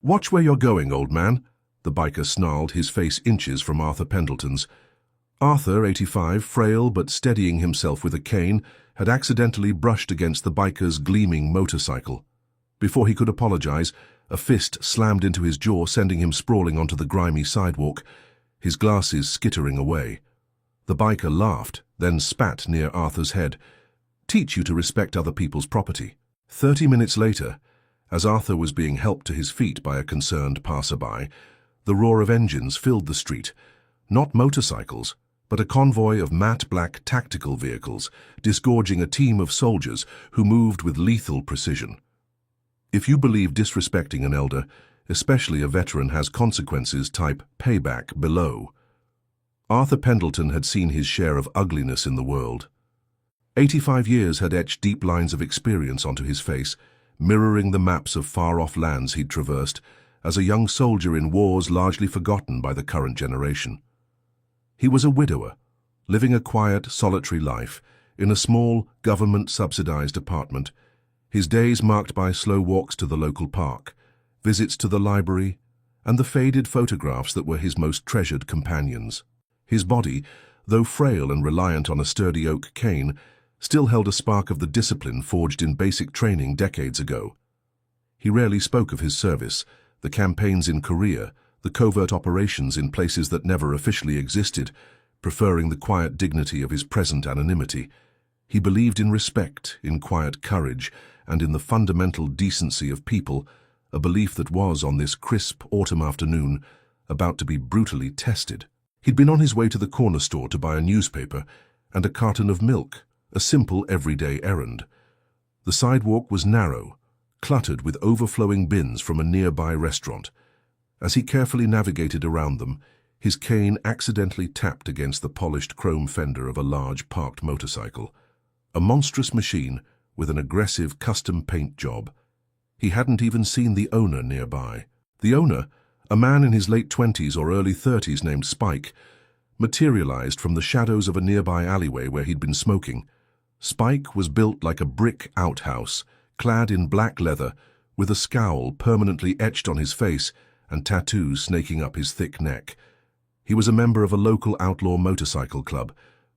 "Watch where you're going, old man," the biker snarled, his face inches from Arthur Pendleton's. Arthur, 85, frail but steadying himself with a cane, had accidentally brushed against the biker's gleaming motorcycle. Before he could apologize, a fist slammed into his jaw, sending him sprawling onto the grimy sidewalk, his glasses skittering away. The biker laughed, then spat near Arthur's head. "Teach you to respect other people's property." 30 minutes later, as Arthur was being helped to his feet by a concerned passerby, the roar of engines filled the street. Not motorcycles, but a convoy of matte black tactical vehicles, disgorging a team of soldiers who moved with lethal precision. If you believe disrespecting an elder, especially a veteran, has consequences, type payback below. Arthur Pendleton had seen his share of ugliness in the world. 85 years had etched deep lines of experience onto his face, mirroring the maps of far-off lands he'd traversed as a young soldier in wars largely forgotten by the current generation. He was a widower, living a quiet, solitary life in a small, government-subsidized apartment, his days marked by slow walks to the local park, visits to the library, and the faded photographs that were his most treasured companions. His body, though frail and reliant on a sturdy oak cane, still held a spark of the discipline forged in basic training decades ago. He rarely spoke of his service, the campaigns in Korea, the covert operations in places that never officially existed, preferring the quiet dignity of his present anonymity. He believed in respect, in quiet courage, and in the fundamental decency of people, a belief that was, on this crisp autumn afternoon, about to be brutally tested. He'd been on his way to the corner store to buy a newspaper and a carton of milk, a simple everyday errand. The sidewalk was narrow, cluttered with overflowing bins from a nearby restaurant. As he carefully navigated around them, his cane accidentally tapped against the polished chrome fender of a large parked motorcycle. A monstrous machine with an aggressive custom paint job. He hadn't even seen the owner nearby. The owner, a man in his late 20s or early 30s named Spike, materialized from the shadows of a nearby alleyway where he'd been smoking. Spike was built like a brick outhouse, clad in black leather, with a scowl permanently etched on his face and tattoos snaking up his thick neck. He was a member of a local outlaw motorcycle club,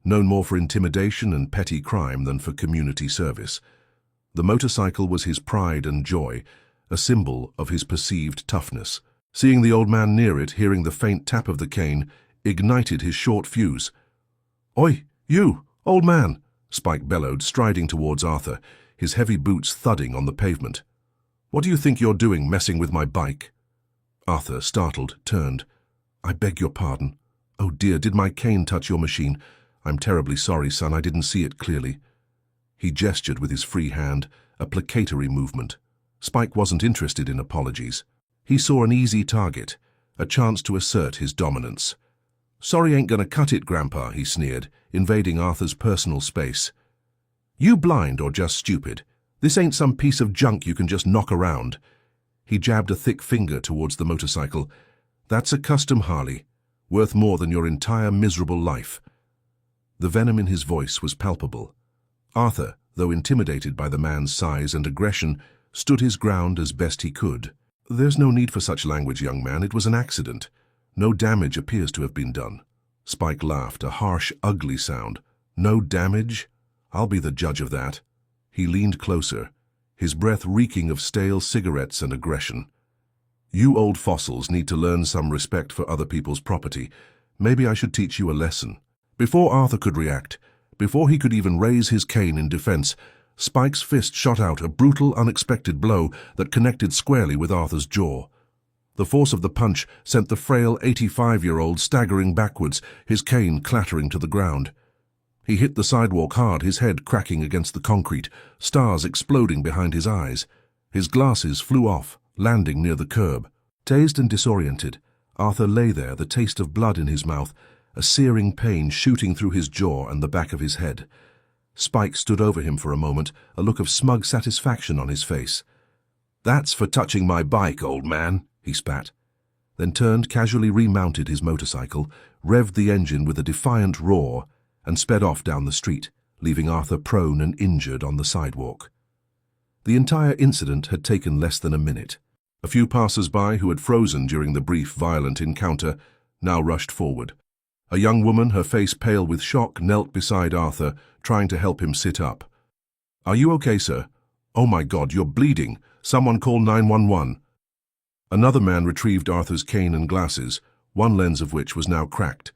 known more for intimidation and petty crime than for community service. The motorcycle was his pride and joy, a symbol of his perceived toughness. Seeing the old man near it, hearing the faint tap of the cane, ignited his short fuse. "Oi, you, old man!" Spike bellowed, striding towards Arthur, his heavy boots thudding on the pavement. "What do you think you're doing, messing with my bike?" Arthur, startled, turned. "I beg your pardon. Oh dear, did my cane touch your machine? I'm terribly sorry, son, I didn't see it clearly." He gestured with his free hand, a placatory movement. Spike wasn't interested in apologies. He saw an easy target, a chance to assert his dominance. "Sorry ain't gonna cut it, Grandpa," he sneered, invading Arthur's personal space. "You blind or just stupid? This ain't some piece of junk you can just knock around." He jabbed a thick finger towards the motorcycle. "That's a custom Harley, worth more than your entire miserable life." The venom in his voice was palpable. Arthur, though intimidated by the man's size and aggression, stood his ground as best he could. "There's no need for such language, young man. It was an accident. No damage appears to have been done." Spike laughed, a harsh, ugly sound. "No damage? I'll be the judge of that." He leaned closer, his breath reeking of stale cigarettes and aggression. "You old fossils need to learn some respect for other people's property. Maybe I should teach you a lesson." Before Arthur could react, before he could even raise his cane in defense, Spike's fist shot out a brutal, unexpected blow that connected squarely with Arthur's jaw. The force of the punch sent the frail 85-year-old staggering backwards, his cane clattering to the ground. He hit the sidewalk hard, his head cracking against the concrete, stars exploding behind his eyes. His glasses flew off, landing near the curb. Dazed and disoriented, Arthur lay there, the taste of blood in his mouth, a searing pain shooting through his jaw and the back of his head. Spike stood over him for a moment, a look of smug satisfaction on his face. "That's for touching my bike, old man," he spat, then turned, casually remounted his motorcycle, revved the engine with a defiant roar, and sped off down the street, leaving Arthur prone and injured on the sidewalk. The entire incident had taken less than a minute. A few passers-by who had frozen during the brief violent encounter now rushed forward. A young woman, her face pale with shock, knelt beside Arthur, trying to help him sit up. "Are you okay, sir?" "Oh my God, you're bleeding. Someone call 911. Another man retrieved Arthur's cane and glasses, one lens of which was now cracked.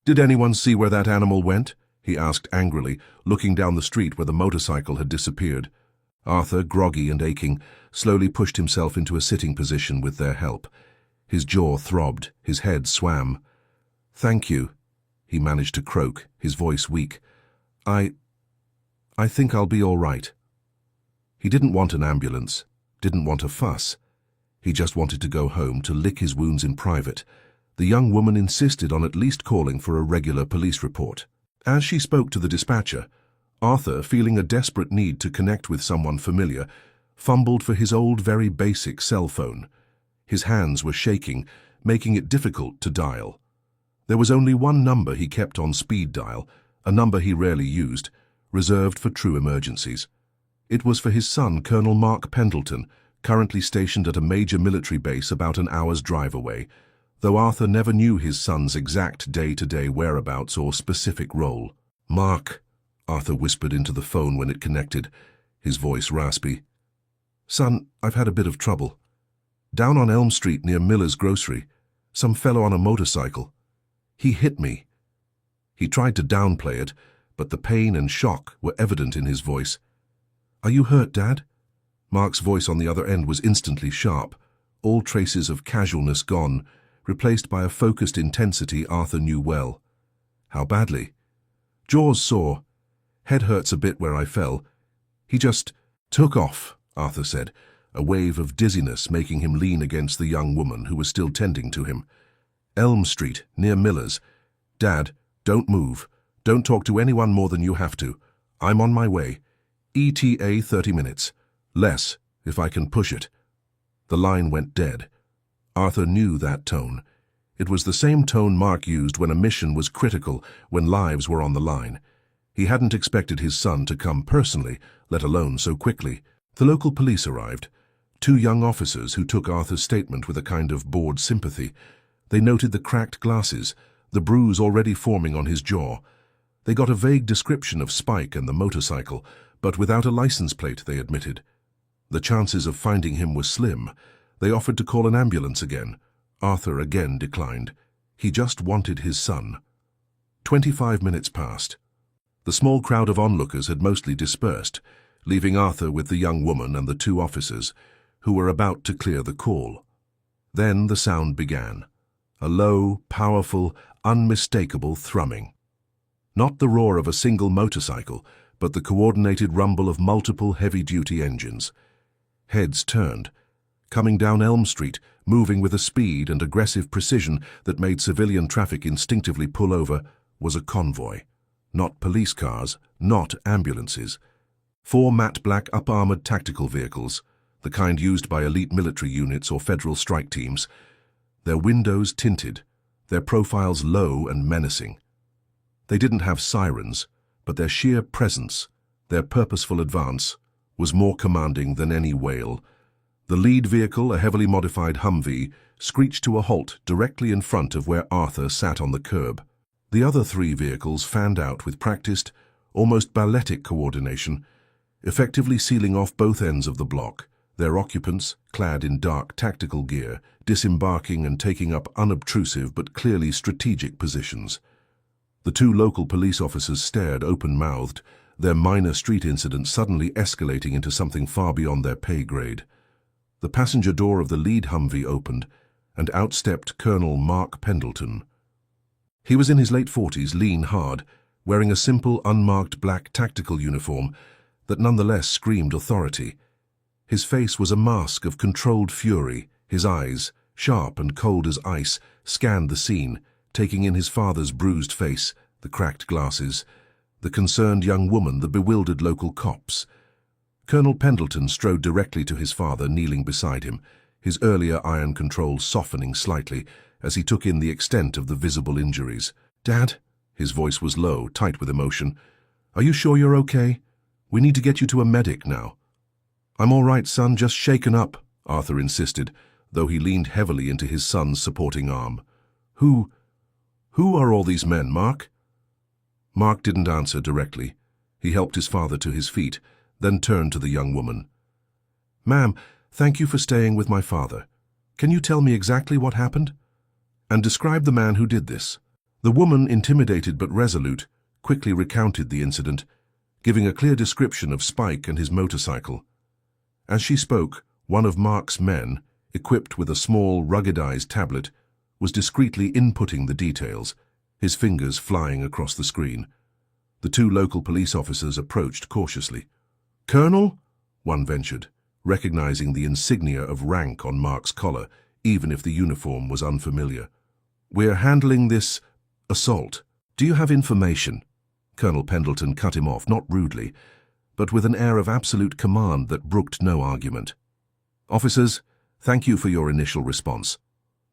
"Did anyone see where that animal went?" he asked angrily, looking down the street where the motorcycle had disappeared. Arthur, groggy and aching, slowly pushed himself into a sitting position with their help. His jaw throbbed, his head swam. "Thank you," he managed to croak, his voice weak. I think I'll be all right." He didn't want an ambulance, didn't want a fuss. He just wanted to go home to lick his wounds in private. The young woman insisted on at least calling for a regular police report. As she spoke to the dispatcher, Arthur, feeling a desperate need to connect with someone familiar, fumbled for his old, very basic cell phone. His hands were shaking, making it difficult to dial. There was only one number he kept on speed dial, a number he rarely used, reserved for true emergencies. It was for his son, Colonel Mark Pendleton, currently stationed at a major military base about an hour's drive away, though Arthur never knew his son's exact day-to-day whereabouts or specific role. "Mark," Arthur whispered into the phone when it connected, his voice raspy. "Son, I've had a bit of trouble. Down on Elm Street near Miller's Grocery, some fellow on a motorcycle. He hit me." He tried to downplay it, but the pain and shock were evident in his voice. "Are you hurt, Dad?" Mark's voice on the other end was instantly sharp, all traces of casualness gone, replaced by a focused intensity Arthur knew well. "How badly?" "Jaws sore. Head hurts a bit where I fell. He just took off," Arthur said, a wave of dizziness making him lean against the young woman who was still tending to him. "Elm Street, near Miller's. Dad, don't move. Don't talk to anyone more than you have to. I'm on my way. ETA 30 minutes. Less, if I can push it." The line went dead. Arthur knew that tone. It was the same tone Mark used when a mission was critical, when lives were on the line. He hadn't expected his son to come personally, let alone so quickly. The local police arrived. Two young officers who took Arthur's statement with a kind of bored sympathy. They noted the cracked glasses, the bruise already forming on his jaw. They got a vague description of Spike and the motorcycle, but without a license plate, they admitted. The chances of finding him were slim. They offered to call an ambulance again. Arthur again declined. He just wanted his son. 25 minutes passed. The small crowd of onlookers had mostly dispersed, leaving Arthur with the young woman and the two officers, who were about to clear the call. Then the sound began. A low, powerful, unmistakable thrumming. Not the roar of a single motorcycle, but the coordinated rumble of multiple heavy-duty engines. Heads turned. Coming down Elm Street, moving with a speed and aggressive precision that made civilian traffic instinctively pull over, was a convoy. Not police cars, not ambulances. 4 matte black up-armored tactical vehicles, the kind used by elite military units or federal strike teams. Their windows tinted, their profiles low and menacing. They didn't have sirens, but their sheer presence, their purposeful advance, was more commanding than any wail. The lead vehicle, a heavily modified Humvee, screeched to a halt directly in front of where Arthur sat on the curb. The other 3 vehicles fanned out with practiced, almost balletic coordination, effectively sealing off both ends of the block, their occupants, clad in dark tactical gear, disembarking and taking up unobtrusive but clearly strategic positions. The 2 local police officers stared open-mouthed, their minor street incident suddenly escalating into something far beyond their pay grade. The passenger door of the lead Humvee opened, and out stepped Colonel Mark Pendleton. He was in his late 40s, lean hard, wearing a simple, unmarked black tactical uniform that nonetheless screamed authority. His face was a mask of controlled fury. His eyes, sharp and cold as ice, scanned the scene, taking in his father's bruised face, the cracked glasses, the concerned young woman, the bewildered local cops. Colonel Pendleton strode directly to his father, kneeling beside him, his earlier iron control softening slightly as he took in the extent of the visible injuries. "Dad," his voice was low, tight with emotion, "are you sure you're okay? We need to get you to a medic now." "I'm all right, son, just shaken up," Arthur insisted, though he leaned heavily into his son's supporting arm. Who are all these men, Mark? Mark didn't answer directly. He helped his father to his feet, then turned to the young woman. Ma'am, thank you for staying with my father. Can you tell me exactly what happened? And describe the man who did this. The woman, intimidated but resolute, quickly recounted the incident, giving a clear description of Spike and his motorcycle. As she spoke, one of Mark's men, equipped with a small, ruggedized tablet, was discreetly inputting the details, his fingers flying across the screen. The two local police officers approached cautiously. Colonel? One ventured, recognizing the insignia of rank on Mark's collar, even if the uniform was unfamiliar. We're handling this assault. Do you have information? Colonel Pendleton cut him off, not rudely, but with an air of absolute command that brooked no argument. Officers, thank you for your initial response.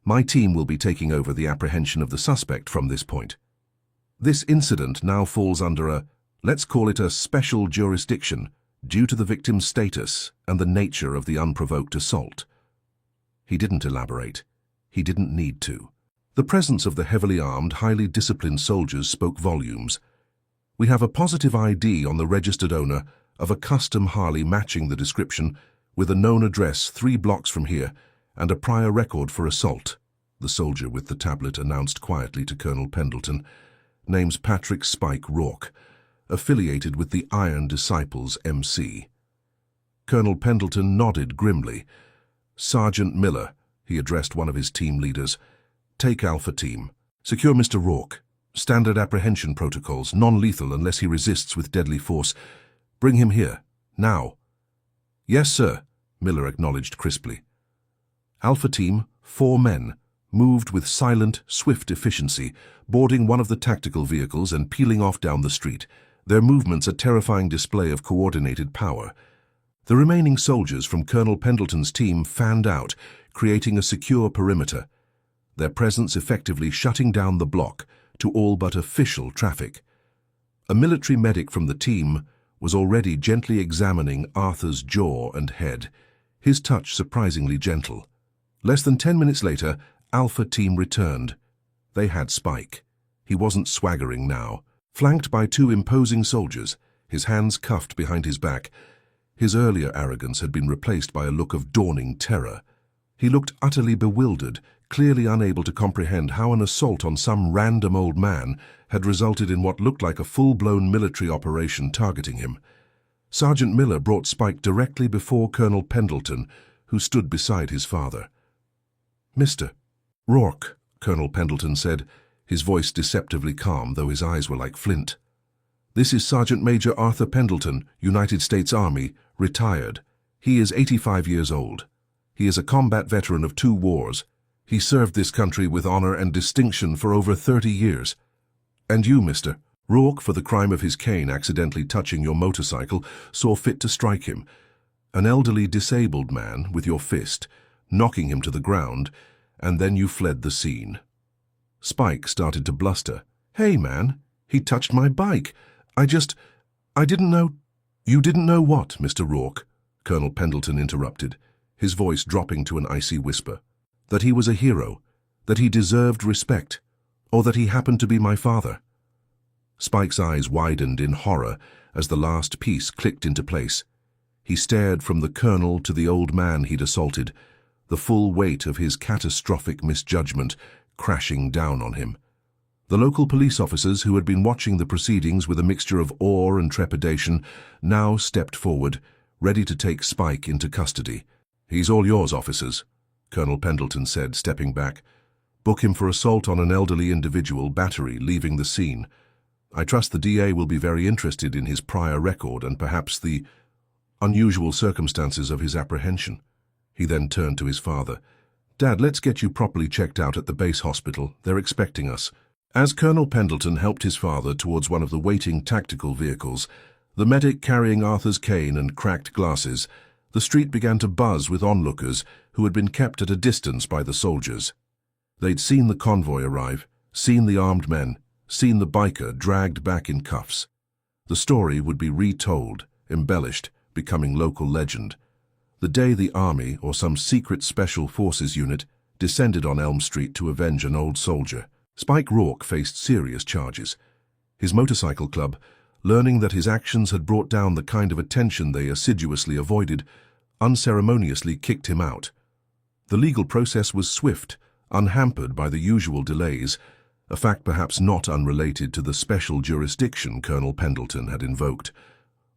My team will be taking over the apprehension of the suspect from this point. This incident now falls under a, let's call it a special jurisdiction, due to the victim's status and the nature of the unprovoked assault. He didn't elaborate. He didn't need to. The presence of the heavily armed, highly disciplined soldiers spoke volumes. We have a positive ID on the registered owner of a custom Harley matching the description, with a known address 3 blocks from here and a prior record for assault, the soldier with the tablet announced quietly to Colonel Pendleton. Name's Patrick Spike Rourke, affiliated with the Iron Disciples MC. Colonel Pendleton nodded grimly. Sergeant Miller, he addressed one of his team leaders. Take Alpha Team. Secure Mr. Rourke. Standard apprehension protocols, non-lethal unless he resists with deadly force. Bring him here, now. Yes, sir, Miller acknowledged crisply. Alpha Team, 4 men, moved with silent, swift efficiency, boarding one of the tactical vehicles and peeling off down the street, their movements a terrifying display of coordinated power. The remaining soldiers from Colonel Pendleton's team fanned out, creating a secure perimeter, their presence effectively shutting down the block to all but official traffic. A military medic from the team was already gently examining Arthur's jaw and head, his touch surprisingly gentle. Less than 10 minutes later, Alpha Team returned. They had Spike. He wasn't swaggering now. Flanked by 2 imposing soldiers, his hands cuffed behind his back, his earlier arrogance had been replaced by a look of dawning terror. He looked utterly bewildered, clearly unable to comprehend how an assault on some random old man had resulted in what looked like a full-blown military operation targeting him. Sergeant Miller brought Spike directly before Colonel Pendleton, who stood beside his father. Mr. Rourke, Colonel Pendleton said, his voice deceptively calm, though his eyes were like flint. This is Sergeant Major Arthur Pendleton, United States Army, retired. He is 85 years old. He is a combat veteran of 2 wars. He served this country with honor and distinction for over 30 years. And you, Mr. Rourke, for the crime of his cane accidentally touching your motorcycle, saw fit to strike him, an elderly disabled man, with your fist, knocking him to the ground, and then you fled the scene. Spike started to bluster. Hey, man, he touched my bike. I didn't know. You didn't know what, Mr. Rourke? Colonel Pendleton interrupted, his voice dropping to an icy whisper. That he was a hero, that he deserved respect, or that he happened to be my father. Spike's eyes widened in horror as the last piece clicked into place. He stared from the colonel to the old man he'd assaulted, the full weight of his catastrophic misjudgment crashing down on him. The local police officers who had been watching the proceedings with a mixture of awe and trepidation now stepped forward, ready to take Spike into custody. He's all yours, officers, Colonel Pendleton said, stepping back. Book him for assault on an elderly individual, battery, leaving the scene. I trust the DA will be very interested in his prior record and perhaps the unusual circumstances of his apprehension. He then turned to his father. Dad, let's get you properly checked out at the base hospital. They're expecting us. As Colonel Pendleton helped his father towards one of the waiting tactical vehicles, the medic carrying Arthur's cane and cracked glasses, the street began to buzz with onlookers who had been kept at a distance by the soldiers. They'd seen the convoy arrive, seen the armed men, seen the biker dragged back in cuffs. The story would be retold, embellished, becoming local legend. The day the army, or some secret special forces unit, descended on Elm Street to avenge an old soldier, Spike Rourke faced serious charges. His motorcycle club, learning that his actions had brought down the kind of attention they assiduously avoided, unceremoniously kicked him out. The legal process was swift, unhampered by the usual delays, a fact perhaps not unrelated to the special jurisdiction Colonel Pendleton had invoked.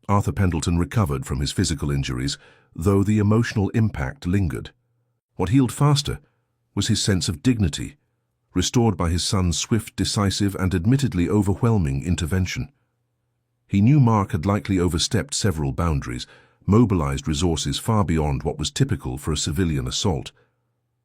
Arthur Pendleton recovered from his physical injuries, though the emotional impact lingered. What healed faster was his sense of dignity, restored by his son's swift, decisive, and admittedly overwhelming intervention. He knew Mark had likely overstepped several boundaries, mobilized resources far beyond what was typical for a civilian assault.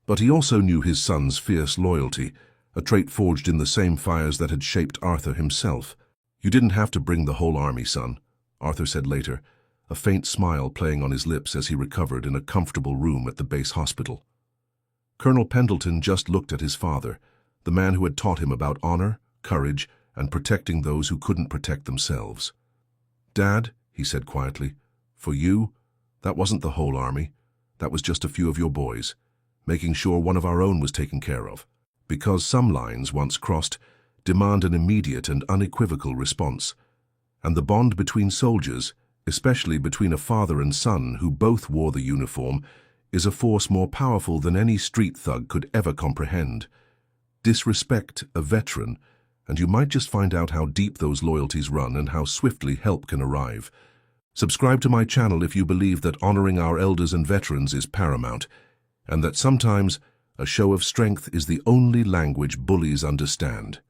But he also knew his son's fierce loyalty, a trait forged in the same fires that had shaped Arthur himself. "You didn't have to bring the whole army, son," Arthur said later, a faint smile playing on his lips as he recovered in a comfortable room at the base hospital. Colonel Pendleton just looked at his father, the man who had taught him about honor, courage, and protecting those who couldn't protect themselves. "Dad," he said quietly, "for you, that wasn't the whole army. That was just a few of your boys, making sure one of our own was taken care of. Because some lines, once crossed, demand an immediate and unequivocal response. And the bond between soldiers, especially between a father and son who both wore the uniform, is a force more powerful than any street thug could ever comprehend. Disrespect a veteran, and you might just find out how deep those loyalties run and how swiftly help can arrive. Subscribe to my channel if you believe that honoring our elders and veterans is paramount, and that sometimes a show of strength is the only language bullies understand.